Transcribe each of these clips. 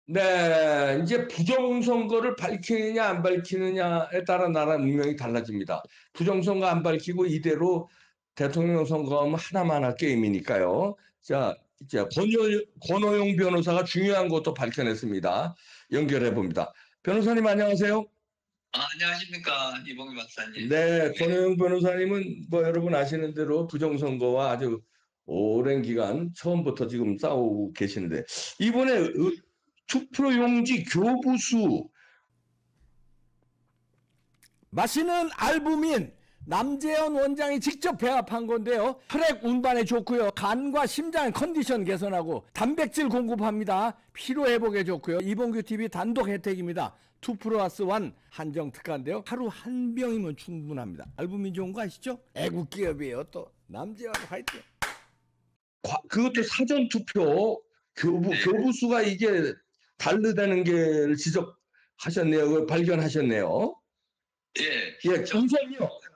네, 이제 부정선거를 밝히느냐 안 밝히느냐에 따라 나라 운명이 달라집니다. 부정선거 안 밝히고 이대로 대통령 선거하면 하나만 할 게임이니까요. 자, 이제 권오용 변호사가 중요한 것도 밝혀냈습니다. 연결해 봅니다. 변호사님 안녕하세요. 안녕하십니까, 이봉규 박사님. 네, 권오용 변호사님은 뭐 여러분 아시는 대로 부정선거와 아주 오랜 기간 처음부터 지금 싸우고 계시는데 이번에 투표용지 교부수 마시는 알부민 남재현 원장이 직접 배합한 건데요. 혈액 운반에 좋고요. 간과 심장 컨디션 개선하고 단백질 공급합니다. 피로 회복에 좋고요. 이봉규 TV 단독 혜택입니다. 2+1 한정 특가인데요. 하루 한 병이면 충분합니다. 알부민 좋은 거 아시죠? 애국 기업이에요. 또 남재현 화이팅. 그것도 사전 투표 교부수가 이게 다르다는 게 지적하셨네요. 그걸 발견하셨네요. 예. 예,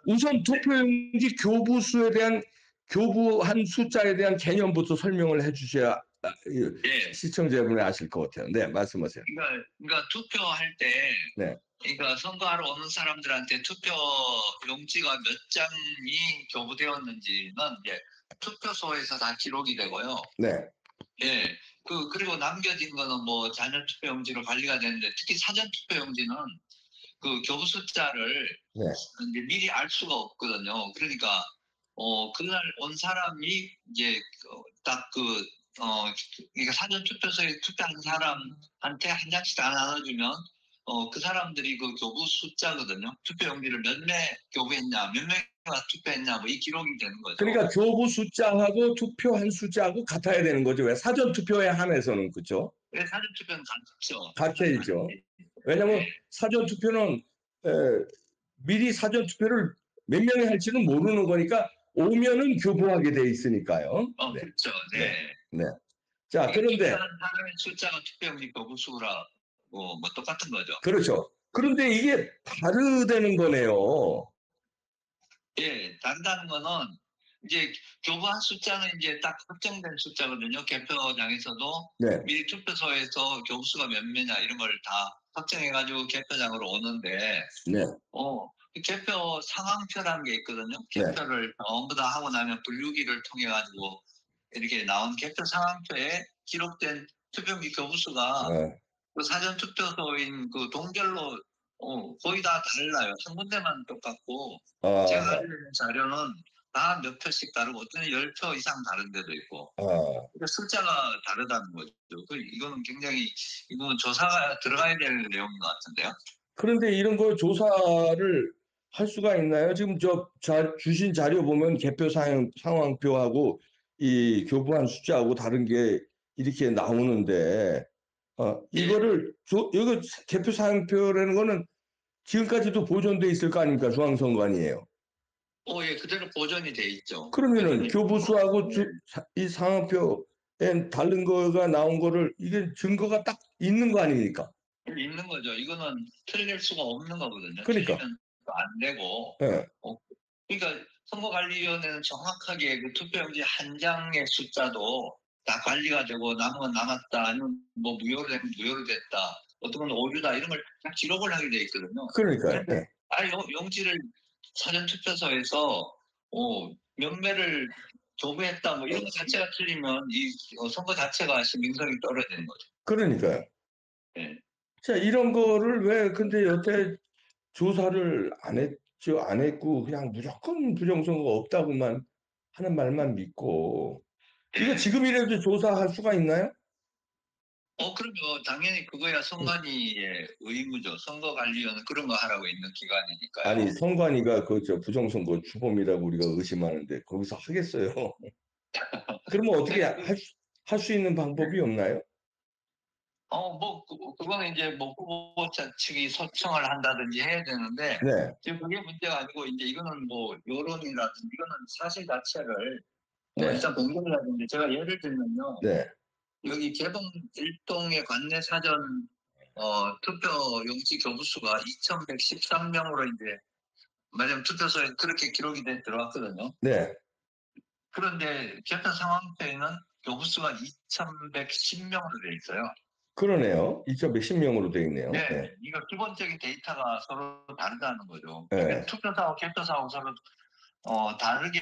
우선 투표용지 교부수에 대한 교부한 숫자에 대한 개념부터 설명을 해주셔야 예. 시청자분이 아실 것 같아요. 네, 말씀하세요. 그러니까 투표할 때, 네. 그러니까 선거하러 오는 사람들한테 투표 용지가 몇 장이 교부되었는지는 이제 투표소에서 다 기록이 되고요. 네. 예. 그리고 남겨진 거는 뭐 잔여 투표 용지로 관리가 되는데, 특히 사전 투표 용지는 그 교부 숫자를 네. 이제 미리 알 수가 없거든요. 그러니까 그날 온 사람이 이제 그러니까 사전 투표소에 투표한 사람한테 한 장씩 다 나눠주면 그 사람들이 그 교부 숫자거든요. 투표용지를 몇 명 교부했냐, 몇 명이 투표했냐, 뭐 이 기록이 되는 거죠. 그러니까 교부 숫자하고 투표한 숫자하고 같아야 되는 거죠. 왜 사전 투표에 한해서는 그렇죠? 네, 사전 투표는 같죠. 같아야죠. 왜냐하면 사전 투표는 미리 사전 투표를 몇 명이 할지는 모르는 거니까 오면은 교부하게 돼 있으니까요. 네. 그렇죠. 네. 네. 자, 그런데 사람의 숫자가 투표용지 교부수라 뭐 똑같은 거죠. 그렇죠. 그런데 이게 다르다는 거네요. 예, 다르다는 거는 이제 교부한 숫자는 이제 딱 확정된 숫자거든요. 개표장에서도 네. 미리 투표소에서 교부수가 몇 명이냐 이런 걸 다 확정해가지고 개표장으로 오는데, 네. 개표 상황표라는 게 있거든요. 개표를 전부 다 하고 나면 분류기를 통해 가지고 이렇게 나온 개표 상황표에 기록된 투표용지 교부수가 그 사전 투표소인 그 동별로 거의 다 달라요. 한 군데만 똑같고 제가 알고 있는 자료는 다 몇 표씩 다르고 어떤 10표 이상 다른 데도 있고 그러니까 숫자가 다르다는 거죠. 이거는 굉장히 이건 조사가 들어가야 될 내용인 것 같은데요. 그런데 이런 거 조사를 할 수가 있나요? 지금 주신 자료 보면 개표 상황표하고 이 교부한 숫자하고 다른 게 이렇게 나오는데 이거를 이거 개표 상황표라는 거는 지금까지도 보존돼 있을 거 아닙니까? 중앙선관위에요. 예, 그대로 보존이 돼 있죠. 그러면은 교부수하고 이 상황표에 다른 거가 나온 거를 이게 증거가 딱 있는 거 아닙니까? 있는 거죠. 이거는 틀릴 수가 없는 거거든요. 그러니까. 틀리면 안 되고. 네. 그러니까 선거관리위원회는 정확하게 그 투표용지 한 장의 숫자도 다 관리가 되고 남은 건 남았다, 아니면 뭐 무효로 되면 무효로 됐다, 어떤 건 오류다 이런 걸 다 기록을 하게 돼 있거든요. 그러니까요. 네. 용지를 사전 투표소에서 몇 매를 교부했다 뭐 이런 거 자체가 틀리면 이 선거 자체가 신빙성이 떨어지는 거죠. 그러니까요. 네. 자, 이런 거를 왜 근데 여태 조사를 안 했고 그냥 무조건 부정선거가 없다고만 하는 말만 믿고 이거 지금이라도 조사할 수가 있나요? 그럼요. 당연히 그거야 선관위의 의무죠. 선거관리위원회는 그런 거 하라고 있는 기관이니까요. 아니, 선관위가 부정선거 주범이라고 우리가 의심하는데 거기서 하겠어요? 그러면 어떻게 할 수 있는 방법이 없나요? 그거는 이제 후보자 측이 소청을 한다든지 해야 되는데, 네. 지금 그게 문제가 아니고, 이제 이거는 여론이라든지, 이거는 사실 자체를, 네. 일단 공개해야 되는데, 제가 예를 들면요. 네. 여기 개동 일동의 관내 사전, 투표 용지 교부수가 2,113명으로 이제, 마지막 투표소에 그렇게 기록이 들어왔거든요. 네. 그런데 개표 상황표에는 교부수가 2,110명으로 돼 있어요. 그러네요. 2천 몇십 명으로 돼 있네요. 네, 네. 이거 기본적인 데이터가 서로 다르다는 거죠. 네. 그러니까 투표소하고 개표소하고 서로 다르게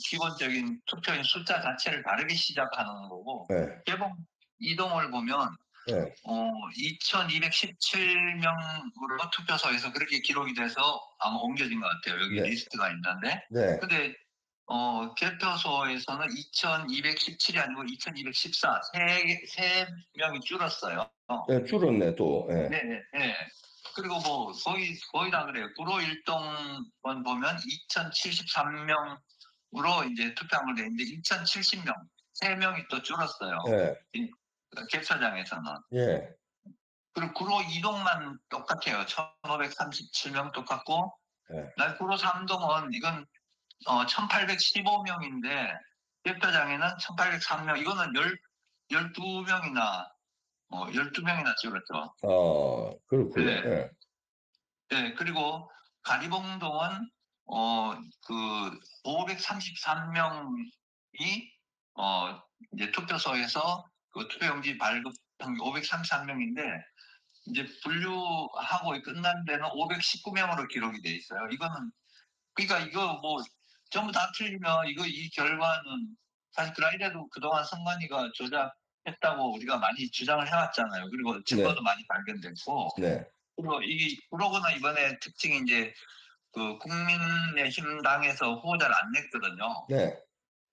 기본적인 투표인 숫자 자체를 다르게 시작하는 거고 네. 개봉 이동을 보면 네. 2,217명으로 투표소에서 그렇게 기록이 돼서 아마 옮겨진 것 같아요. 여기 네. 리스트가 있는데. 네. 근데 개표소에서는 2,217이 아니고 2,214, 세 명이 줄었어요. 네, 줄었네 또. 네. 네, 네. 그리고 뭐 거의 다 그래요. 구로 일동번 보면 2,073명으로 이제 투표한 걸 되는데 2,070명, 3명이 또 줄었어요. 네. 개표장에서는. 예. 그리고 구로 2동만 똑같아요. 1,537명 똑같고, 네. 구로 3동은 이건 1,815명인데 개표장에는 1,803명. 이거는 12명이나 12명이나 줄었죠. 그렇군요. 네. 네. 네, 그리고 가리봉동은 그 533명이 이제 투표소에서 그 투표용지 발급한 게 533명인데 이제 분류하고 끝난 데는 519명으로 기록이 돼 있어요. 이거는 그러니까 이거 뭐 전부 다 틀리면 이 결과는 사실 그라이데도 그동안 선관위가 조작했다고 우리가 많이 주장을 해왔잖아요. 그리고 증거도 많이 발견됐고. 네. 그리고 그러거나 이번에 특징이 이제 그 국민의힘당에서 후보자를 안 냈거든요. 네.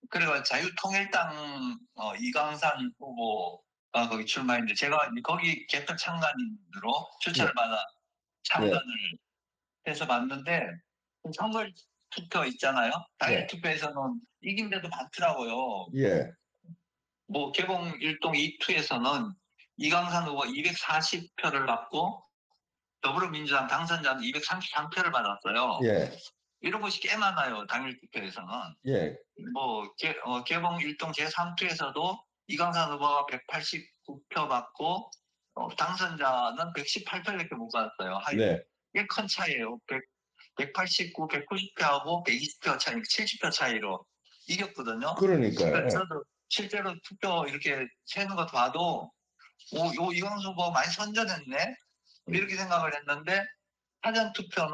그리고 자유통일당 이광산 후보가 거기 출마했는데 제가 거기 개표 참관인으로 추천을 받아 참관을 해서 봤는데 선거 투표 있잖아요. 당일 투표에서는 이긴 데도 많더라고요. 예. 뭐 개봉 1동 2투에서는 이광산 후보가 240표를 받고 더불어민주당 당선자는 233표를 받았어요. 예. 이런 것이 꽤 많아요. 당일 투표에서는. 예. 뭐 개봉 1동 제3투에서도 이광산 후보가 189표 받고 당선자는 118표밖에 못 받았어요. 네. 꽤 큰 차이예요. 189, 190표하고 120표 차이, 70표 차이로 이겼거든요. 그러니까요. 그러니까 저도 실제로 투표 이렇게 세는 것 봐도 이광수 후보 많이 선전했네 이렇게 생각을 했는데 사전 투표는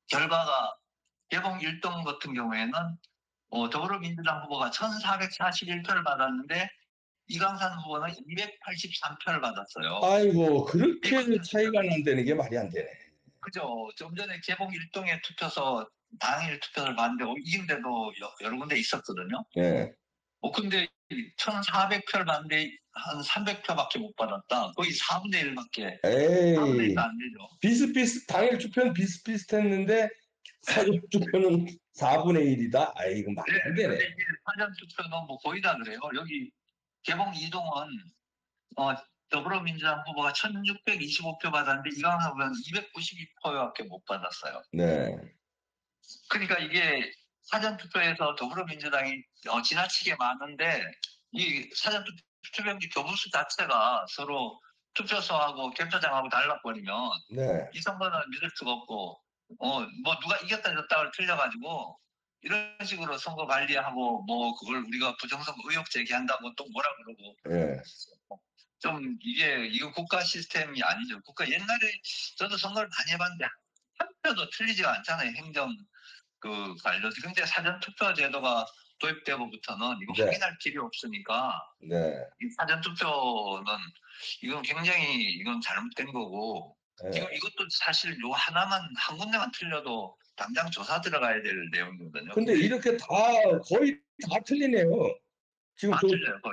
결과가 개봉 1동 같은 경우에는 더불어민주당 후보가 1,441표를 받았는데 이광산 후보는 283표를 받았어요. 아이고 그렇게 차이가 난다는 게 말이 안 되네. 그죠. 좀 전에 개봉 1동에 투표서 당일 투표를 봤는데 이긴데도 여러 군데 있었거든요. 네. 근데 1,400표를 받는데 한 300표밖에 못 받았다. 거의 4분의 1밖에. 에이. 4분의 1도 안 되죠. 당일 투표는 비슷비슷했는데 사전 투표는 4분의 1이다. 아이고 말이 안 되네. 근데 이제 사전 투표는 뭐 거의 다 그래요. 여기 개봉 2동은 더불어민주당 후보가 1,625표 받았는데 이광수 후보는 292표밖에 못 받았어요. 네. 그러니까 이게 사전 투표에서 더불어민주당이 지나치게 많은데 이 사전 투표용지 교부수 자체가 서로 투표소하고 개표장하고 달라버리면 네. 이 선거는 믿을 수가 없고 뭐 누가 이겼다 졌다를 틀려가지고 이런 식으로 선거 관리하고 뭐 그걸 우리가 부정선거 의혹 제기한다고 또 뭐라 그러고 네. 좀 이거 국가 시스템이 아니죠. 옛날에 저도 선거를 많이 해봤는데 한 표도 틀리지가 않잖아요. 행정 그 관료들. 근데 사전 투표 제도가 도입되고부터는 이거 확인할 필요 없으니까 이 사전 투표는 이건 굉장히 이건 잘못된 거고 이것도 사실 요 하나만 한 군데만 틀려도 당장 조사 들어가야 될 내용이거든요. 근데 이렇게 거의 다 틀리네요. 지금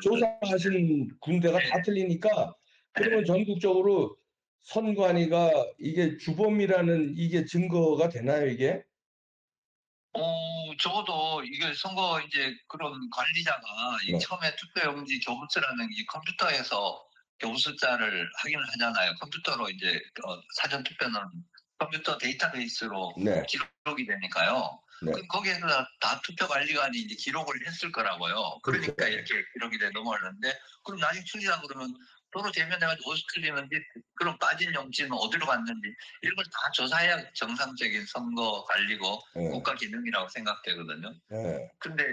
조사하신 군데가 다 틀리니까 그러면 전국적으로 선관위가 이게 주범이라는 이게 증거가 되나요, 이게? 적어도 이게 선거 이제 그런 관리자가 처음에 투표용지 교부수라는 이 컴퓨터에서 교부숫자를 확인을 하잖아요. 컴퓨터로 이제 사전 투표는 컴퓨터 데이터베이스로 기록이 되니까요. 네. 거기에서 다 투표관리관이 이제 기록을 했을 거라고요. 그러니까 그렇죠. 이렇게 기록이 돼 넘어가는데 그럼 나중에 틀리다 그러면 도로 대면해가지고 어디서 틀리는지 그럼 빠진 용지는 어디로 갔는지 이런 걸 다 조사해야 정상적인 선거 관리고 네. 국가 기능이라고 생각되거든요. 네. 근데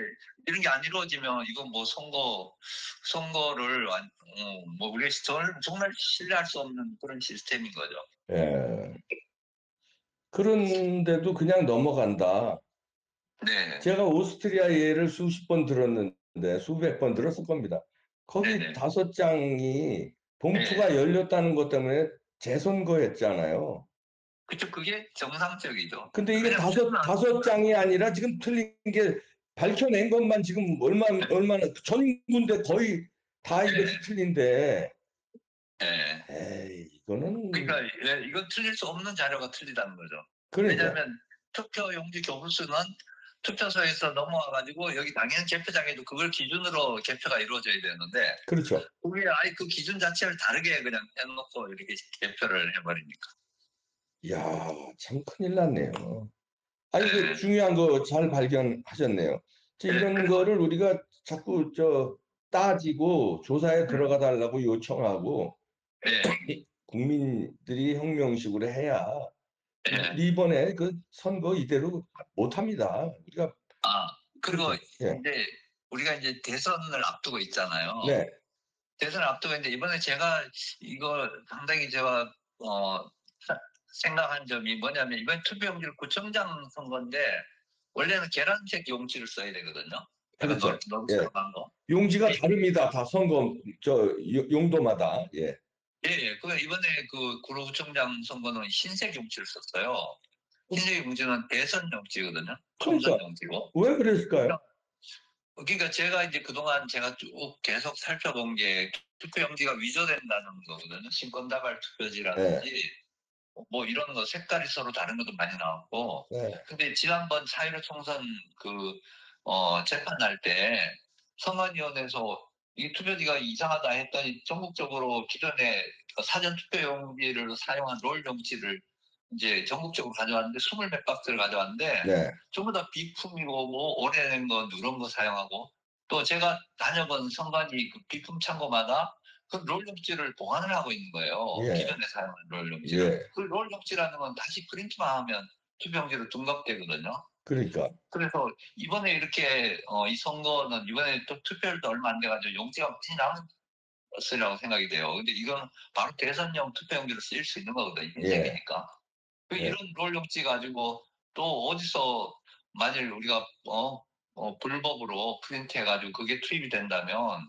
이런 게 안 이루어지면 이건 뭐 선거를 뭐 우리가 정말 신뢰할 수 없는 그런 시스템인 거죠. 예. 그런데도 그냥 넘어간다. 네. 제가 오스트리아 예를 수십 번 들었는데 수백 번 들었을 겁니다. 거기 네네. 5장이 봉투가 열렸다는 것 때문에 재선거했잖아요. 그쵸, 그게 정상적이죠. 근데 이게 왜냐면 다섯 장이 아니라 지금 틀린 게 밝혀낸 것만 지금 얼마나 전 군데 거의 다 이것이 틀린데, 예. 에이, 이거는 그러니까 이건 틀릴 수 없는 자료가 틀리다는 거죠. 그러니까 왜냐하면 투표용지 교부수는 투표소에서 넘어와가지고 여기 당연 개표장에도 그걸 기준으로 개표가 이루어져야 되는데 그렇죠. 우리 아예 그 기준 자체를 다르게 그냥 해놓고 이렇게 개표를 해버리니까. 이야, 참 큰일 났네요. 아니, 네. 중요한 거 잘 발견하셨네요. 이런 그리고 거를 우리가 자꾸 따지고 조사에 들어가 달라고 요청하고 네. 국민들이 혁명식으로 해야 네. 이번에 그 선거 이대로 못 합니다. 우리가 그리고 그렇죠. 예. 이제 우리가 이제 대선을 앞두고 있잖아요. 네. 대선을 앞두고 있는데 이번에 제가 이거 상당히 제가 생각한 점이 뭐냐면 이번 투표용지를 구청장 선거인데 원래는 계란색 용지를 써야 되거든요. 그렇죠. 넓적한 거. 용지가 다릅니다. 다 선거 용도마다. 예. 예. 그 이번에 그 구로구청장 선거는 흰색 용지를 썼어요. 흰색 용지는 대선 용지거든요. 총선 그러니까 용지고. 왜 그랬을까요? 그러니까 제가 이제 그동안 제가 쭉 계속 살펴본 게 투표용지가 위조된다는 거거든요. 신권다발 투표지라든지 뭐 이런 거 색깔이 서로 다른 것도 많이 나왔고. 네. 근데 지난번 4.15 총선 재판할 때 선관위원회에서 이 투표지가 이상하다 했더니 전국적으로 기존에 사전 투표용지를 사용한 롤 용지를 이제 전국적으로 가져왔는데 20몇 박스를 가져왔는데 네. 전부 다 비품이고 뭐 오래된 거 누런 거 사용하고 또 제가 다녀본 선관위 그 비품 창고마다 그 롤 용지를 보관을 하고 있는 거예요. 예. 기존에 사용한 롤 용지를. 예. 그 롤 용지라는 건 다시 프린트만 하면 투표용지로 둔갑되거든요. 그러니까. 그래서 이번에 이렇게 이 선거는 이번에 또 투표율도 얼마 안 돼가지고 용지가 많이 남았으리라고 생각이 돼요. 근데 이건 바로 대선용 투표용지로 쓰일 수 있는 거거든요. 흰색이니까. 예. 이런 롤 용지 가지고 또 어디서 만일 우리가 불법으로 프린트해가지고 그게 투입이 된다면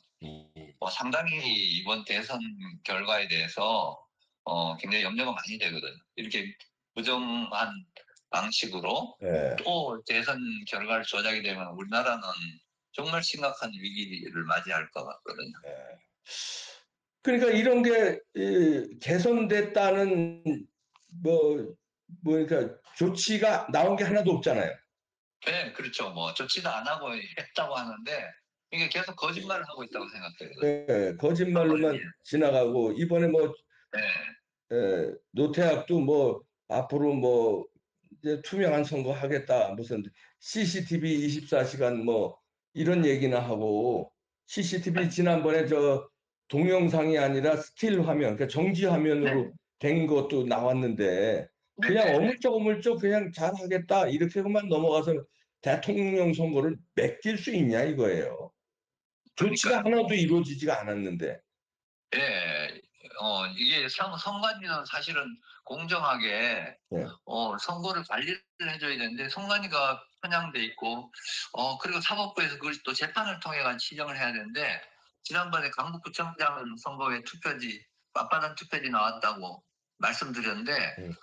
상당히 이번 대선 결과에 대해서 굉장히 염려가 많이 되거든요. 이렇게 부정한 방식으로 예. 또 대선 결과를 조작이 되면 우리나라는 정말 심각한 위기를 맞이할 것 같거든요. 예. 그러니까 이런 게 개선됐다는 그러니까 조치가 나온 게 하나도 없잖아요. 네, 그렇죠. 뭐 조치도 안 하고 했다고 하는데 이게 계속 거짓말을 하고 있다고 생각돼요. 네, 거짓말로만 지나가고 이번에 노태학도 앞으로 이제 투명한 선거 하겠다 무슨 CCTV 24시간 이런 얘기나 하고 CCTV 지난번에 동영상이 아니라 스틸 화면, 그러니까 정지 화면으로 된 것도 나왔는데 그냥 어물쩍어물쩍 그냥 잘하겠다 이렇게만 넘어가서 대통령 선거를 맡길 수 있냐 이거예요. 조치가 하나도 이루어지지가 않았는데. 예, 이게 선관위는 사실은 공정하게 선거를 관리를 해줘야 되는데 선관위가 편향돼 있고 그리고 사법부에서 그걸 또 재판을 통해 가지고 시정을 해야 되는데 지난번에 강북구청장 선거에 투표지 맞받은 투표지 나왔다고 말씀드렸는데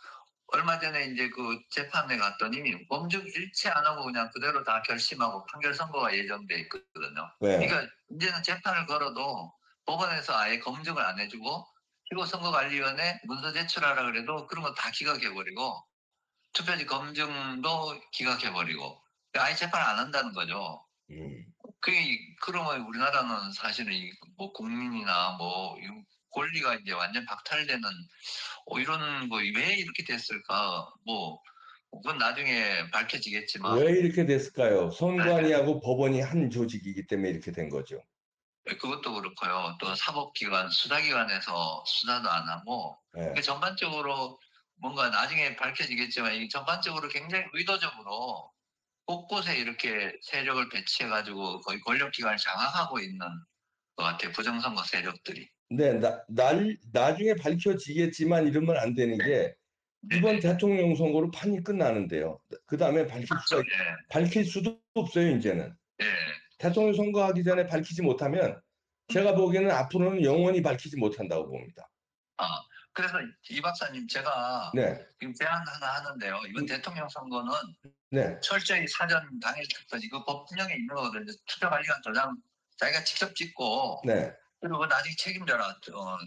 얼마 전에 이제 그 재판에 갔더니 검증 일체 안 하고 그냥 그대로 다 결심하고 판결 선고가 예정돼 있거든요. 그러니까 이제는 재판을 걸어도 법원에서 아예 검증을 안 해주고 피고선거관리위원회 문서 제출하라 그래도 그런 거 다 기각해버리고 투표지 검증도 기각해버리고 아예 재판을 안 한다는 거죠. 그러면 우리나라는 사실은 국민이나 권리가 이제 완전 박탈되는 이런 거 왜 이렇게 됐을까 그건 나중에 밝혀지겠지만 왜 이렇게 됐을까요? 선관위하고 법원이 한 조직이기 때문에 이렇게 된 거죠. 그것도 그렇고요. 또 사법기관, 수사기관에서 수사도 안 하고 네. 전반적으로 뭔가 나중에 밝혀지겠지만 이 전반적으로 굉장히 의도적으로 곳곳에 이렇게 세력을 배치해가지고 거의 권력기관을 장악하고 있는 것 같아요. 부정선거 세력들이. 네, 나중에 밝혀지겠지만 이러면 안 되는 게 이번 네네. 대통령 선거로 판이 끝나는데요. 그 다음에 그렇죠. 예. 밝힐 수도 없어요, 이제는. 예. 대통령 선거하기 전에 밝히지 못하면 제가 보기에는 앞으로는 영원히 밝히지 못한다고 봅니다. 아, 그래서 이 박사님 제가 네, 지금 제안 하나 하는데요. 이번 대통령 선거는 네, 철저히 사전 당일 투표지 그 법령에 있는 거거든요. 투표관리관 도장 자기가 직접 찍고 네, 그리고 나중에 책임져라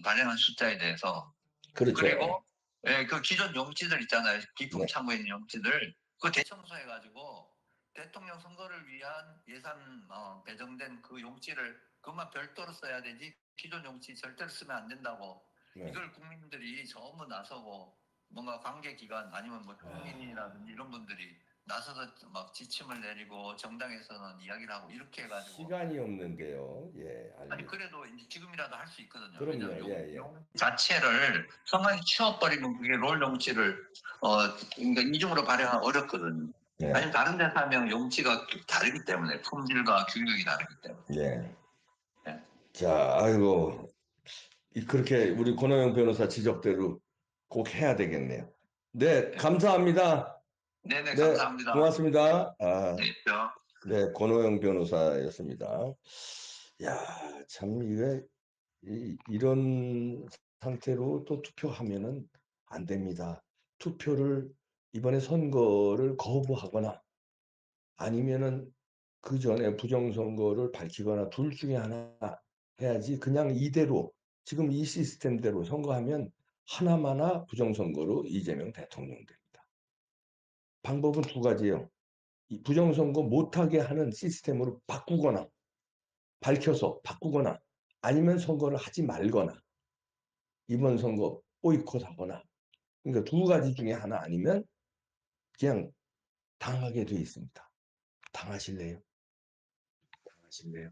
발행한 숫자에 대해서. 그렇죠. 그리고 예, 그 기존 용지들 있잖아요. 네. 기품 창고에 있는 용지들 그 대청소해가지고 대통령 선거를 위한 예산 배정된 그 용지를 그것만 별도로 써야 되지 기존 용지 절대로 쓰면 안 된다고. 네. 이걸 국민들이 전부 나서고 뭔가 관계기관 아니면 뭐 국민이라든지 이런 분들이 나서서 막 지침을 내리고 정당에서는 이야기를 하고 이렇게 해가지고 시간이 없는데요. 예, 아니 알겠습니다. 그래도 이제 지금이라도 할 수 있거든요. 그럼요. 왜냐면 예, 예. 용 자체를 성관이 치워버리면 그게 롤 용지를 그러니까 이중으로 발행하기 어렵거든요. 예, 아니면 다른 데서 하면 용지가 다르기 때문에 품질과 규격이 다르기 때문에. 예. 네. 자, 아이고 그렇게 우리 권호영 변호사 지적대로 꼭 해야 되겠네요. 네, 감사합니다. 네네, 네, 감사합니다. 고맙습니다. 네, 네, 권호영 변호사였습니다. 야, 참 이게 이런 상태로 또 투표하면은 안 됩니다. 투표를 이번에 선거를 거부하거나 아니면은 그 전에 부정선거를 밝히거나 둘 중에 하나 해야지 그냥 이대로 지금 이 시스템대로 선거하면 하나마나 부정선거로 이재명 대통령 됩니다. 방법은 두 가지예요. 이 부정선거 못하게 하는 시스템으로 바꾸거나 밝혀서 바꾸거나 아니면 선거를 하지 말거나 이번 선거 보이콧하거나 그러니까 두 가지 중에 하나 아니면 그냥 당하게 돼 있습니다. 당하실래요? 당하실래요?